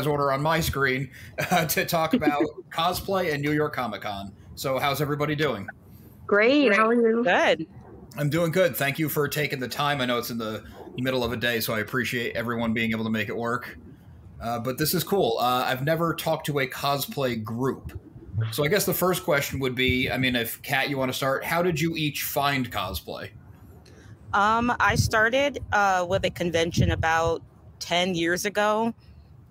order on my screen to talk about cosplay and New York Comic Con. So how's everybody doing? Great. How are you? Good. I'm doing good. Thank you for taking the time. I know it's in the middle of a day, so I appreciate everyone being able to make it work. But this is cool. I've never talked to a cosplay group. So I guess the first question would be, I mean, if Kat, you want to start, how did you each find cosplay? I started with a convention about 10 years ago.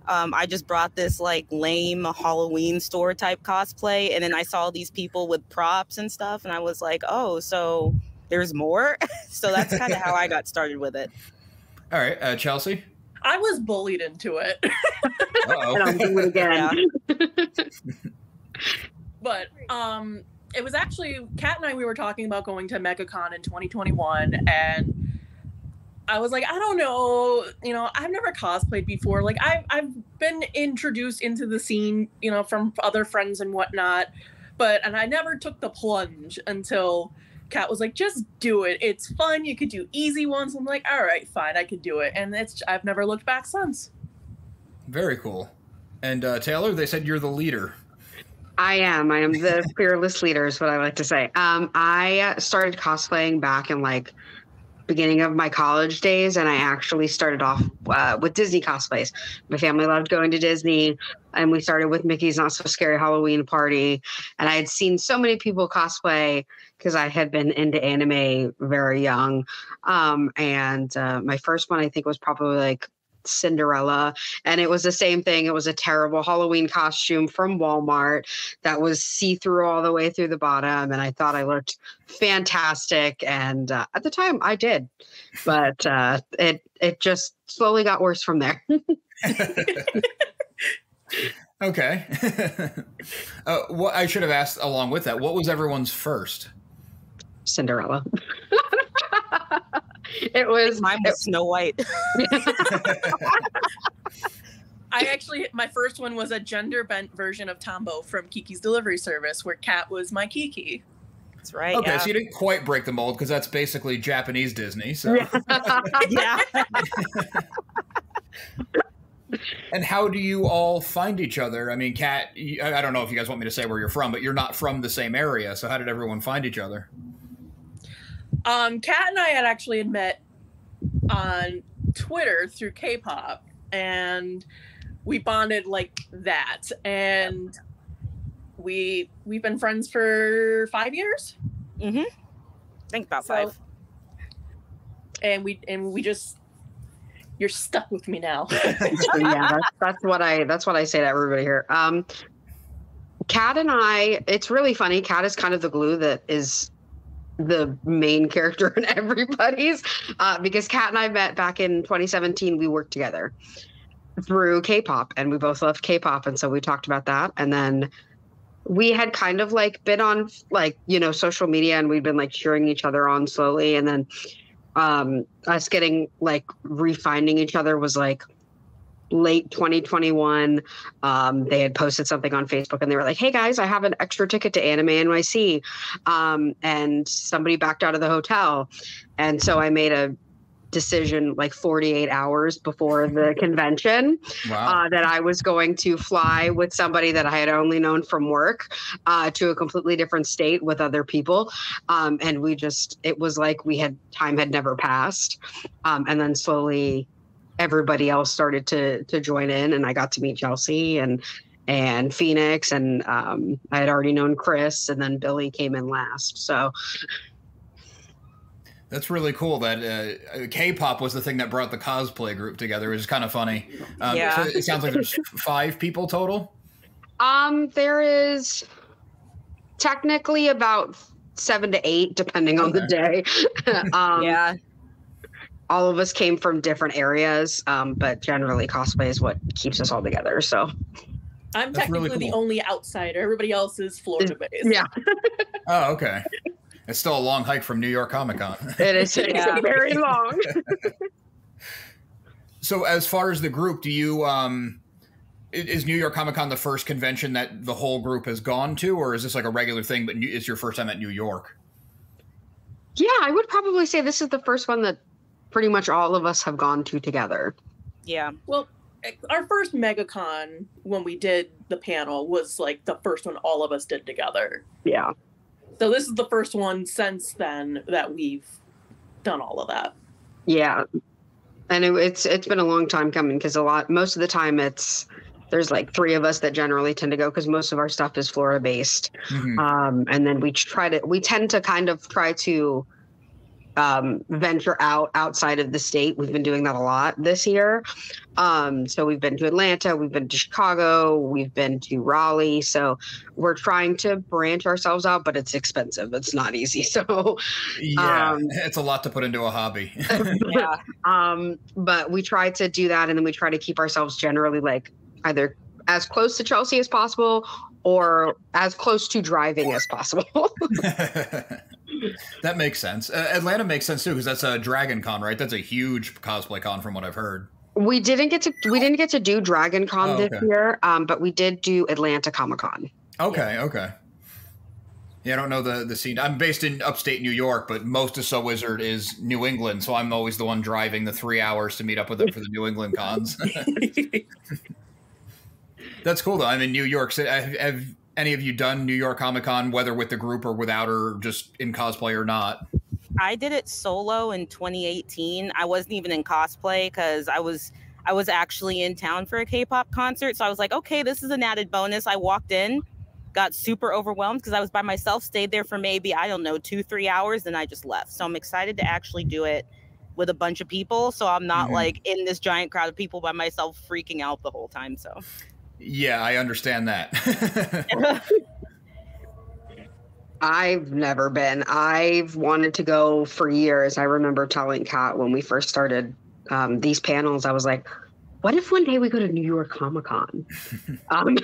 I just brought this like lame Halloween store type cosplay, and then I saw these people with props and stuff, and I was like, oh, so there's more? So that's kind of how I got started with it. All right, Chelsea? I was bullied into it. Uh-oh. And I'll do it again. But it was actually, Kat and I, we were talking about going to MegaCon in 2021, and I was like, I don't know, I've never cosplayed before. Like, I've been introduced into the scene, from other friends and whatnot, and I never took the plunge until Kat was like, just do it. It's fun. You could do easy ones. I'm like, all right, fine, I could do it. And I've never looked back since. Very cool. And Taylor, they said you're the leader. I am the fearless leader is what I like to say. I started cosplaying back in beginning of my college days, and I actually started off with Disney cosplays. My family loved going to Disney, and we started with Mickey's Not So Scary Halloween Party. And I had seen so many people cosplay because I had been into anime very young. And my first one, I think, was probably Cinderella, and it was the same thing. It was a terrible Halloween costume from Walmart that was see-through all the way through the bottom, and I thought I looked fantastic, and at the time I did, but it just slowly got worse from there. Okay. What I should have asked along with that, what was everyone's first? Cinderella. Mine was Snow White. My first one was a gender bent version of Tombo from Kiki's Delivery Service, where Kat was my Kiki. That's right. Okay, yeah. so you didn't quite break the mold because that's basically Japanese Disney. So yeah. And how do you all find each other? I mean, Kat, I don't know if you guys want me to say where you're from, but you're not from the same area. So how did everyone find each other? Kat and I had actually met on Twitter through K-pop, and we bonded like that. And we've been friends for 5 years. Mm-hmm. I think about 5. And we just, you're stuck with me now. Yeah, that's what I say to everybody here. Kat and I, it's really funny. Kat is kind of the glue that is the main character in everybody's, because Kat and I met back in 2017. We worked together through K-pop, and we both loved K-pop, and so we talked about that. And then we had kind of been on social media, and we'd been cheering each other on slowly. And then us getting refinding each other was late 2021. They had posted something on Facebook, and they were like, hey guys, I have an extra ticket to Anime NYC. And somebody backed out of the hotel. And so I made a decision 48 hours before the convention. Wow. That I was going to fly with somebody that I had only known from work to a completely different state with other people. And it was time had never passed. And then slowly everybody else started to join in, and I got to meet Chelsea and Phoenix, and I had already known Chris, and then Billy came in last. So that's really cool that K-pop was the thing that brought the cosplay group together, which is kind of funny. Yeah. So it sounds like there's 5 people total. There is technically about 7 to 8, depending on the day. Yeah. All of us came from different areas, but generally cosplay is what keeps us all together. So I'm That's technically really cool. the only outsider. Everybody else is Florida-based. Yeah. Oh, okay. It's still a long hike from New York Comic Con. It is. It's very long. So as far as the group, do you is New York Comic Con the first convention that the whole group has gone to, or is this a regular thing, but it's your first time at New York? Yeah, I would probably say this is the first one that pretty much all of us have gone to together. Yeah. Well, our first MegaCon when we did the panel was like the first one all of us did together. Yeah. So this is the first one since then that we've done all of that. Yeah. And it's been a long time coming because most of the time there's like 3 of us that generally tend to go because most of our stuff is Florida based. Mhm. And then we tend to kind of try to venture outside of the state. We've been doing that a lot this year. So we've been to Atlanta, we've been to Chicago, we've been to Raleigh. So we're trying to branch ourselves out, but it's expensive. It's not easy. So Yeah, it's a lot to put into a hobby. Yeah. But we try to do that, and then we try to keep ourselves generally like either as close to Chelsea as possible or as close to driving as possible. That makes sense. Atlanta makes sense too because that's a Dragon Con, right? That's a huge cosplay con from what I've heard. We didn't get to do Dragon Con this okay. year, but we did do Atlanta Comic Con. Okay, okay. Yeah, I don't know the scene. I'm based in upstate New York, but most of So Wizard is New England, so I'm always the one driving the 3 hours to meet up with them for the New England cons. That's cool, though. I'm in New York City. Have any of you done New York Comic Con, whether with the group or without, or just in cosplay or not? I did it solo in 2018. I wasn't even in cosplay because I was actually in town for a K-pop concert. So I was like, okay, this is an added bonus. I walked in, got super overwhelmed because I was by myself, stayed there for maybe, I don't know, 2-3 hours, and I just left. So I'm excited to actually do it with a bunch of people. So I'm not like in this giant crowd of people by myself freaking out the whole time. So yeah, I understand that. I've never been. I've wanted to go for years. I remember telling Kat when we first started these panels, I was like, what if one day we go to New York Comic Con? And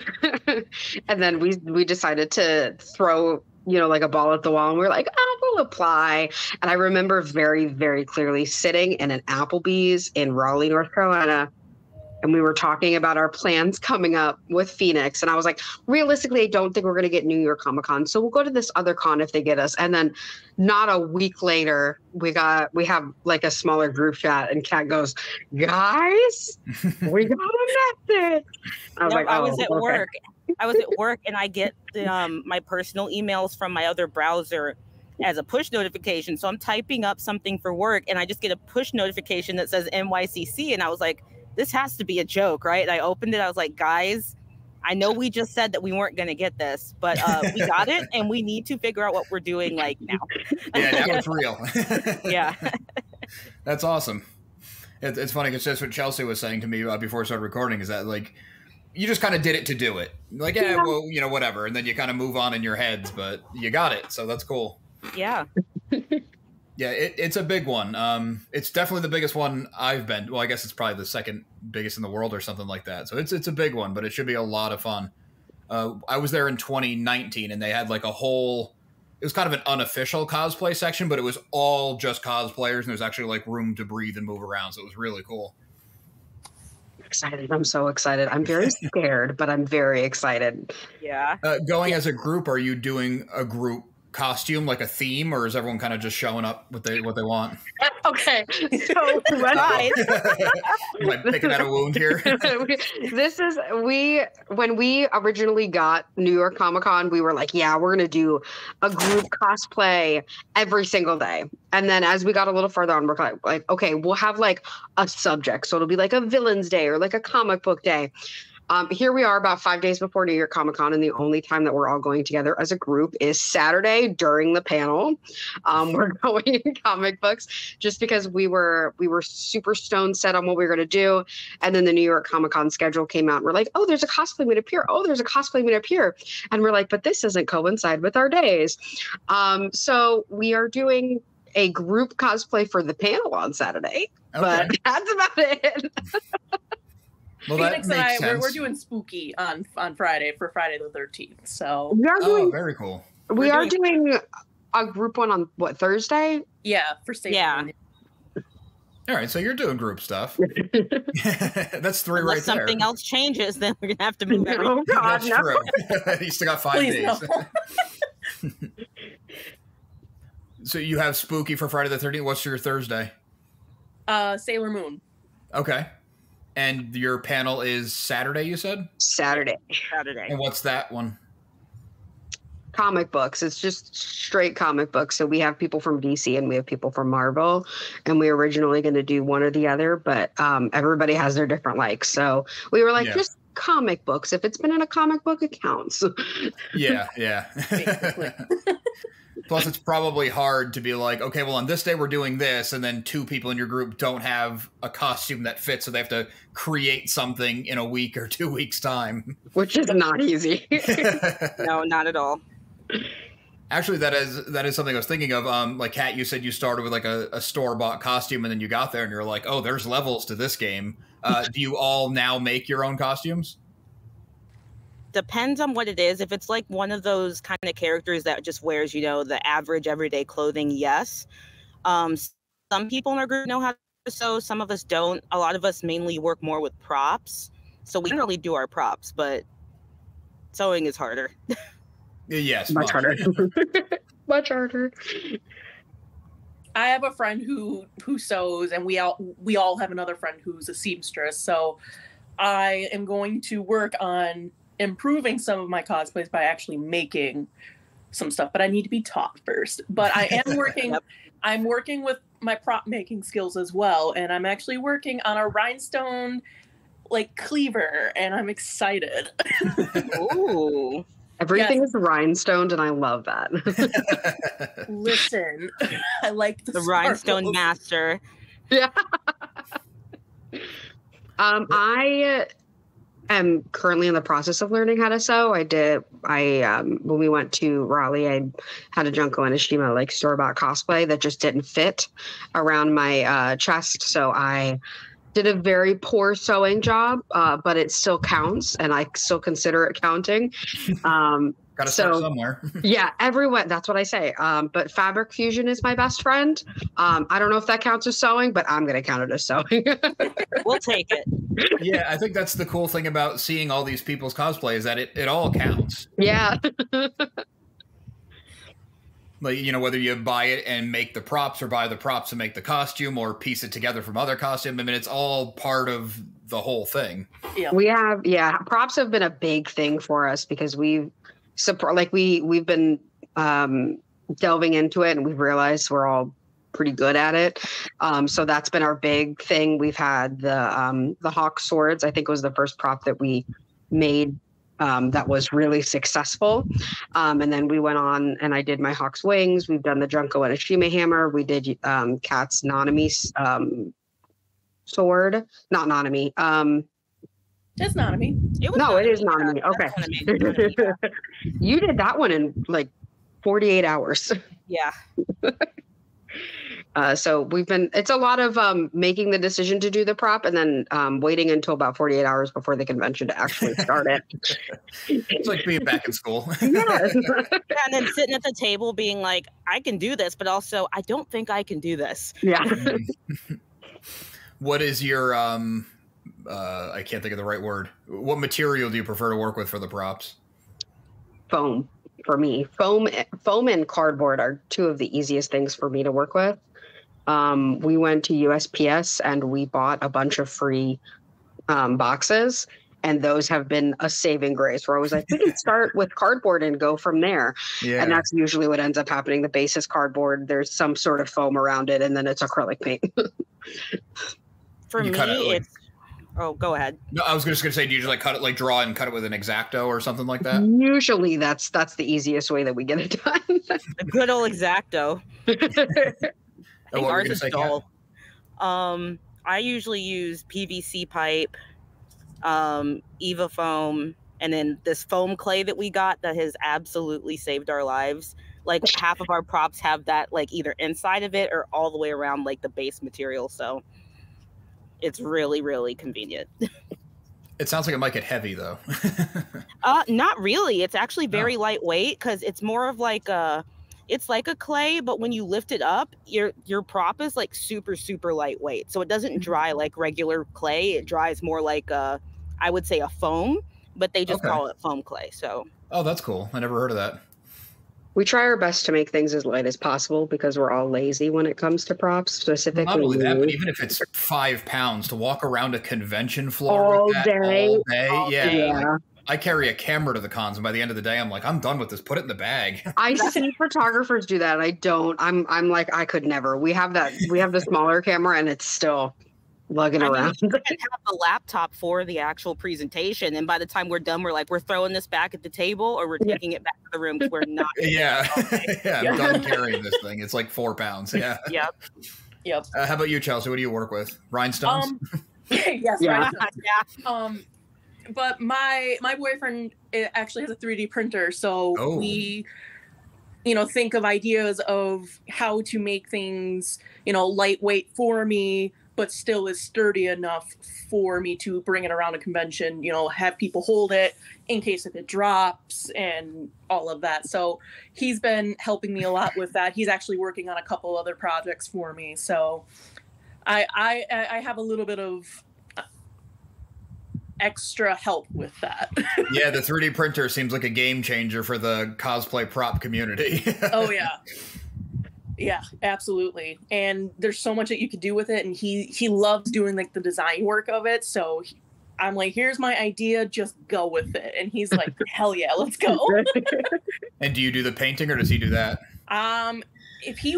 then we decided to throw, like a ball at the wall, and we were like, we'll apply. And I remember very, very clearly sitting in an Applebee's in Raleigh, North Carolina, and we were talking about our plans coming up with Phoenix. And I was like, realistically, I don't think we're going to get New York Comic Con. So we'll go to this other con if they get us. And then not a week later, we have like a smaller group chat, and Kat goes, guys, we got a message. I was at work. I was at work, and I get my personal emails from my other browser as a push notification. So I'm typing up something for work, and I just get a push notification that says NYCC. And I was like, this has to be a joke, right? And I opened it. I was like, guys, I know we just said that we weren't going to get this, but we got it, and we need to figure out what we're doing like now. Yeah, now it's real. Yeah. That's awesome. It's funny because that's what Chelsea was saying to me before I started recording, is that like, you just kind of did it to do it. Like, yeah, well, whatever. And then you kind of move on in your heads, but you got it. So that's cool. Yeah. Yeah, it's a big one. It's definitely the biggest one I've been. Well, I guess it's probably the second biggest in the world or something like that. So it's a big one, but it should be a lot of fun. I was there in 2019, and they had like it was kind of an unofficial cosplay section, but it was all just cosplayers, and there's actually like room to breathe and move around. So it was really cool. Excited. I'm so excited. I'm very scared, but I'm very excited. Yeah. Going as a group, are you doing a group costume, like a theme, or is everyone kind of just showing up what they want? Okay, so Right. Am I picking at a wound here? When we originally got New York Comic Con, we were like, yeah, we're gonna do a group cosplay every single day. And then as we got a little further on, we're like, okay, we'll have like a subject, so it'll be like a villains day or like a comic book day. Here we are about 5 days before New York Comic Con, and the only time that we're all going together as a group is Saturday during the panel. We're going in comic books just because we were super stone set on what we were going to do. And then the New York Comic Con schedule came out, and we're like, oh, there's a cosplay meetup here. Oh, there's a cosplay meetup here. And we're like, but this doesn't coincide with our days. So we are doing a group cosplay for the panel on Saturday, but that's about it. Well, Phoenix that and makes sense. we're doing spooky on Friday for Friday the 13th. So We are doing, very cool. we are doing a group one on what, Thursday? yeah, for Sailor Yeah. Moon. All right, so you're doing group stuff. That's 3 Unless right there. something else changes, then we're gonna have to move everything. Oh God, That's no. true. You still got 5 Please days. no. So you have spooky for Friday the 13th. What's your Thursday? Sailor Moon. Okay. And your panel is Saturday, you said? Saturday. And what's that one? Comic books. It's just straight comic books. So we have people from DC and we have people from Marvel, and we were originally going to do one or the other, but everybody has their different likes. So we were like, just comic books. If it's been in a comic book, it counts. Yeah. Plus, it's probably hard to be like, okay, well, on this day we're doing this, and then 2 people in your group don't have a costume that fits, so they have to create something in a week or 2 weeks' time. Which is not easy. No, not at all. Actually, that is something I was thinking of. Like, Kat, you said you started with like a store-bought costume, and then you got there and you're like, oh, there's levels to this game. Do you all now make your own costumes? Depends on what it is. If it's like one of those kind of characters that just wears, the average everyday clothing, yes. Some people in our group know how to sew. Some of us don't. A lot of us mainly work more with props. So we don't really do our props, but sewing is harder. Yes. Much harder. Much harder. I have a friend who sews, and we all have another friend who's a seamstress. So I am going to work on improving some of my cosplays by actually making some stuff, but I need to be taught first. But I am working. I'm working with my prop making skills as well, and I'm actually working on a rhinestone cleaver, and I'm excited. Ooh. Everything is rhinestoned, and I love that. Listen, I like the rhinestone master. Yeah. I am currently in the process of learning how to sew. When we went to Raleigh, I had a Junko and Ashima store-bought cosplay that just didn't fit around my chest. So I did a very poor sewing job, but it still counts, and I still consider it counting. Got to start somewhere. Yeah, everyone. That's what I say. But fabric fusion is my best friend. I don't know if that counts as sewing, but I'm going to count it as sewing. We'll take it. Yeah, I think that's the cool thing about seeing all these people's cosplay is that it all counts. Yeah. Whether you buy it and make the props or buy the props and make the costume or piece it together from other costume. I mean, it's all part of the whole thing. Yeah. Props have been a big thing for us because we've been delving into it, and we've realized we're all pretty good at it. So that's been our big thing. We've had the hawk swords. I think was the first prop that we made that was really successful. And then we went on and I did my hawk's wings. We've done the Junko and Ashima hammer. We did Kat's Nanami sword. Not Nanami. It's Nanami. It is Nanami. Okay. You did that one in 48 hours. Yeah. So it's a lot of making the decision to do the prop and then waiting until about 48 hours before the convention to actually start it. It's like being back in school. Yes. And then sitting at the table being like, I can do this, but also I don't think I can do this. Yeah. What is your, I can't think of the right word. What material do you prefer to work with for the props? Foam. For me, foam and cardboard are two of the easiest things for me to work with. We went to USPS and we bought a bunch of free boxes, and those have been a saving grace. Where I was like, we can start with cardboard and go from there. Yeah. And that's usually what ends up happening. The base is cardboard. There's some sort of foam around it, and then it's acrylic paint. For me, it's... Oh, go ahead. No, I was just going to say, do you just cut it, draw and cut it with an X-Acto or something like that? Usually that's the easiest way that we get it done. A good old X-Acto. I think ours is dull. I usually use PVC pipe, Eva foam, and then this foam clay that we got that has absolutely saved our lives. Half of our props have that either inside of it or all the way around the base material. So it's really, really convenient. It sounds like it might get heavy, though. Not really. It's actually very lightweight because it's more of it's like a clay, but when you lift it up, your prop is super, super lightweight. So it doesn't dry like regular clay. It dries more I would say a foam, but they just call it foam clay. So. Oh, that's cool. I never heard of that. we try our best to make things as light as possible because we're all lazy when it comes to props, specifically. Not only that, but even if it's 5 pounds to walk around a convention floor all with that day, all day, yeah. yeah. Like, I carry a camera to the cons, and by the end of the day, I'm like, I'm done with this. Put it in the bag. I see photographers do that. I don't. I'm like, I could never. We have the smaller camera, and it's still lugging around. You can have the laptop for the actual presentation, and by the time we're done, we're like, we're throwing this back at the table, or we're taking it back to the room because we're not. Yeah, I'm done carrying this thing. It's like 4 pounds. Yeah. Yep. How about you, Chelsea? What do you work with? Rhinestones? Yes. Yeah. Rhinestones. But my boyfriend actually has a 3D printer, so we, think of ideas of how to make things, lightweight for me, but still is sturdy enough for me to bring it around a convention, have people hold it in case if it drops and all of that. So he's been helping me a lot with that. He's actually working on a couple other projects for me. So I have a little bit of extra help with that. Yeah, the 3D printer seems like a game changer for the cosplay prop community. Oh, yeah. Yeah, absolutely. And there's so much that you could do with it, and he loves doing like the design work of it. So I'm like, here's my idea, just go with it. And he's like, hell yeah, let's go. And do you do the painting, or does he do that? If he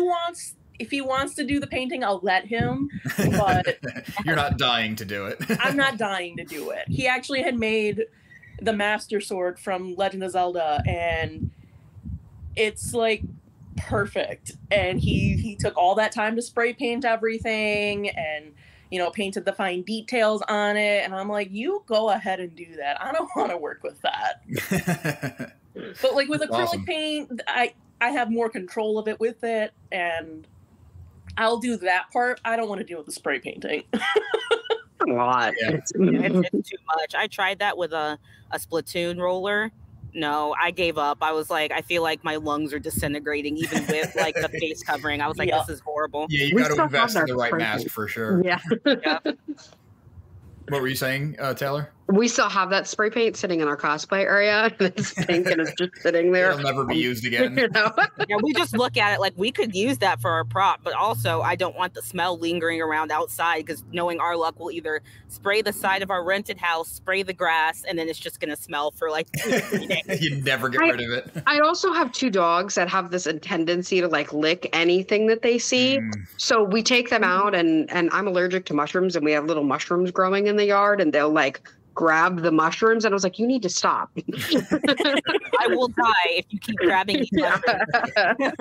wants to do the painting, I'll let him. But you're not dying to do it. I'm not dying to do it. He actually had made the Master Sword from Legend of Zelda, and it's like perfect. And he took all that time to spray paint everything and painted the fine details on it. And I'm like, you go ahead and do that. I don't want to work with that. But like with acrylic paint, I have more control of it with it, and I'll do that part. I don't want to deal with the spray painting. A lot. Yeah. It's too much. I tried that with a Splatoon roller. No, I gave up. I was like, I feel like my lungs are disintegrating even with like the face covering. I was like, this is horrible. Yeah, you got to invest in the right mask for sure. Yeah. What were you saying, Taylor? We still have that spray paint sitting in our cosplay area. It's pink and it's just sitting there. It'll never be used again. Yeah, we just look at it like we could use that for our prop, but also I don't want the smell lingering around outside because knowing our luck, we'll either spray the side of our rented house, spray the grass, and then it's just going to smell for like 2 or 3 days. You never get rid of it. I also have 2 dogs that have this tendency to like lick anything that they see. So we take them out, and I'm allergic to mushrooms, and we have little mushrooms growing in the yard, and they'll like grab the mushrooms, and I was like, you need to stop. I will die if you keep grabbing these mushrooms.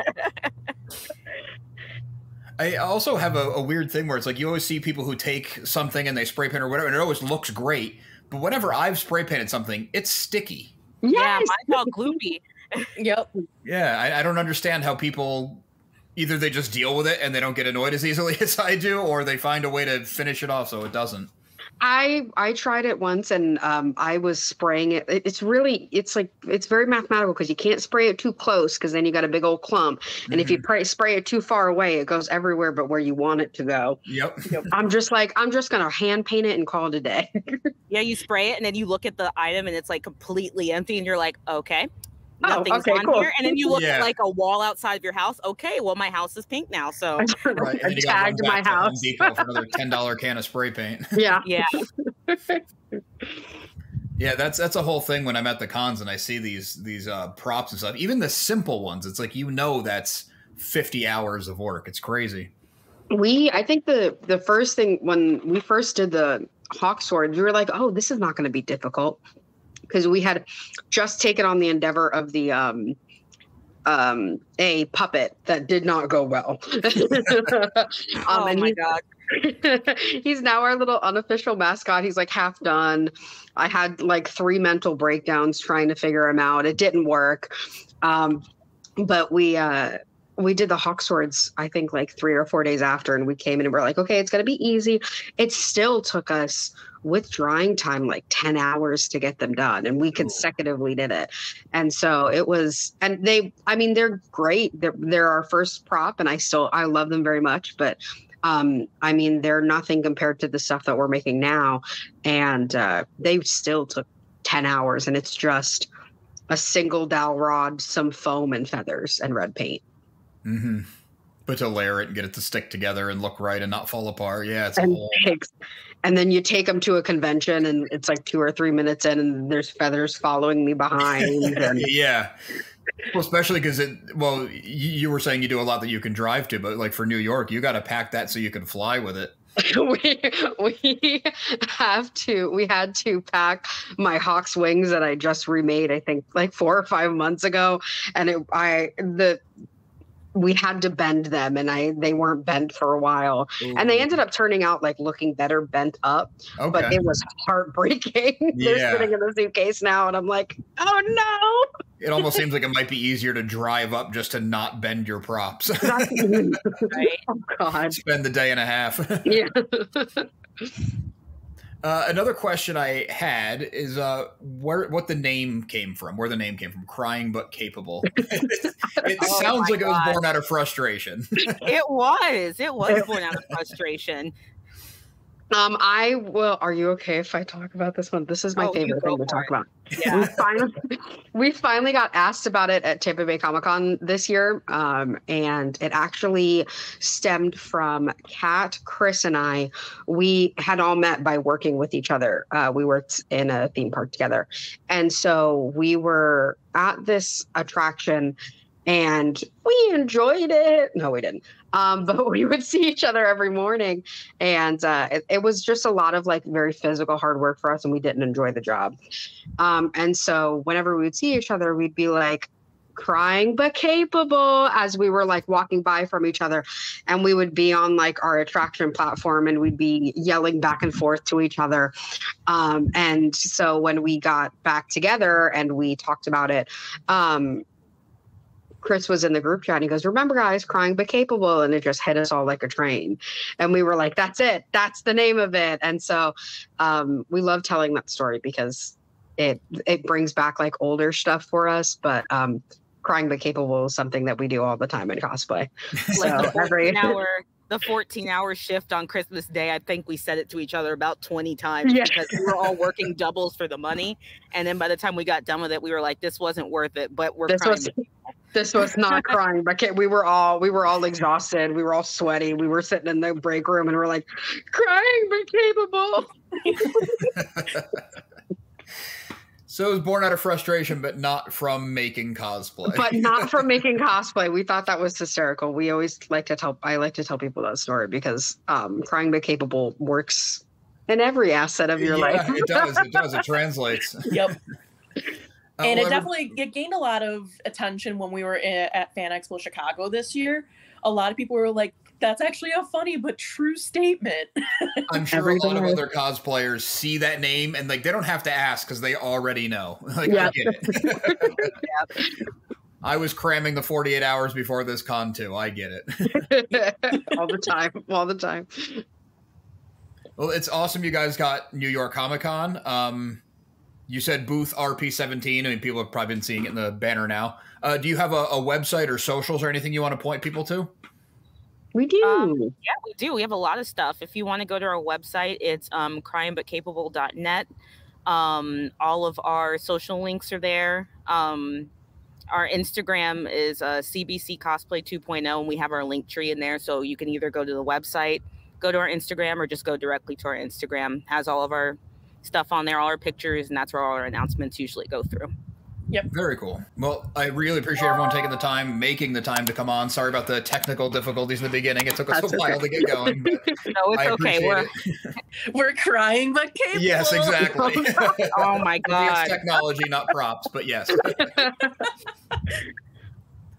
I also have a weird thing where it's like you always see people who take something and they spray paint or whatever, and it always looks great. But whenever I've spray painted something, it's sticky. Yes. Yeah, mine's all gloopy. Yep. Yeah, I don't understand how people either they just deal with it and they don't get annoyed as easily as I do, or they find a way to finish it off so it doesn't. I tried it once, and I was spraying it. It's very mathematical because you can't spray it too close because then you got a big old clump. And if you spray it too far away, it goes everywhere but where you want it to go. Yep. I'm just going to hand paint it and call it a day. Yeah, you spray it and then you look at the item and it's like completely empty and you're like, okay. Nothing's okay, on cool. here. And then you look at like a wall outside of your house. Okay, well, my house is pink now. So Right. And then you tagged my house. Home Depot for another $10 can of spray paint. Yeah. yeah. Yeah, that's a whole thing when I'm at the cons and I see these props and stuff. Even the simple ones, it's like that's 50 hours of work. It's crazy. I think the first thing when we first did the Hawk Sword, we were like, oh, this is not going to be difficult. Because we had just taken on the endeavor of the a puppet that did not go well. Oh my God. He's now our little unofficial mascot. He's like half done. I had like 3 mental breakdowns trying to figure him out. It didn't work. But we did the Hawk Swords, I think like 3 or 4 days after, and we came in and we're like, okay, it's going to be easy. It still took us with drying time, like 10 hours to get them done. And we consecutively did it. And so it was, and they're great. They're our first prop and I love them very much, but they're nothing compared to the stuff that we're making now. And they still took 10 hours and it's just a single dowel rod, some foam and feathers, and red paint. Mm-hmm. But to layer it and get it to stick together and look right and not fall apart. Yeah, it's a And whole... and then you take them to a convention, and it's like 2 or 3 minutes in, and there's feathers following me behind. And Yeah. Well, especially because you were saying you do a lot that you can drive to, but like for New York, you got to pack that so you can fly with it. we had to pack my Hawk's wings that I just remade, I think like 4 or 5 months ago, and we had to bend them, and they weren't bent for a while. Ooh. And they ended up turning out like looking better bent up. Okay. But it was heartbreaking. They're sitting in the suitcase now, and I'm like, oh no. It almost seems like it might be easier to drive up just to not bend your props. Right? Oh God. Spend the day and a half. Yeah. Another question I had is what the name came from. Where the name came from? Crying but capable. It sounds like it was born out of frustration. It was born out of frustration. Are you okay if I talk about this one? This is my favorite thing to talk about. Yeah. We finally got asked about it at Tampa Bay Comic-Con this year. And it actually stemmed from Kat, Chris, and I. We had all met by working with each other. We worked in a theme park together. And so we were at this attraction and we enjoyed it. No, we didn't. But we would see each other every morning, and it was just a lot of like very physical hard work for us, and we didn't enjoy the job. And so whenever we would see each other, we'd be like crying but capable as we were like walking by from each other, and we would be on like our attraction platform, and we'd be yelling back and forth to each other. And so when we got back together and we talked about it, Chris was in the group chat and he goes, remember guys, crying but capable. And it just hit us all like a train. And we were like, that's it. That's the name of it. And so we love telling that story because it brings back like older stuff for us. But crying but capable is something that we do all the time in cosplay. Like the 14-hour shift on Christmas Day, I think we said it to each other about 20 times because we were all working doubles for the money. And then by the time we got done with it, we were like, this wasn't worth it, but this was not crying, but we were all exhausted. We were all sweaty. We were sitting in the break room and we're like, crying but capable. So it was born out of frustration, but not from making cosplay. But not from making cosplay. We thought that was hysterical. We always I like to tell people that story because crying but capable works in every asset of your life. It does. It translates. Yep. And it gained a lot of attention when we were at Fan Expo Chicago this year. A lot of people were like, that's actually a funny but true statement. I'm sure a lot of other cosplayers see that name and like they don't have to ask because they already know. Like, I get it. I was cramming the 48 hours before this con too. I get it. All the time. Well, it's awesome you guys got New York Comic Con. You said booth RP17. I mean, people have probably been seeing it in the banner now. Do you have a website or socials or anything you want to point people to? We do. Yeah, we do. We have a lot of stuff. If you want to go to our website, it's cryingbutcapable.net. All of our social links are there. Our Instagram is CBC Cosplay 2.0, and we have our link tree in there. So you can either go to the website, go to our Instagram, or just go directly to our Instagram. Has all of our stuff on there, all our pictures, and that's where all our announcements usually go through. Yep. Very cool. Well, I really appreciate everyone making the time to come on. Sorry about the technical difficulties in the beginning. It took us a while to get going. But no, it's okay. We're crying but capable. Yes, exactly. Oh my God. It's technology, not props, but yes.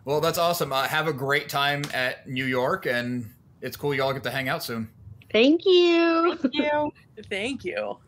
Well, that's awesome. Have a great time at New York, and it's cool y'all get to hang out soon. Thank you. Thank you. Thank you.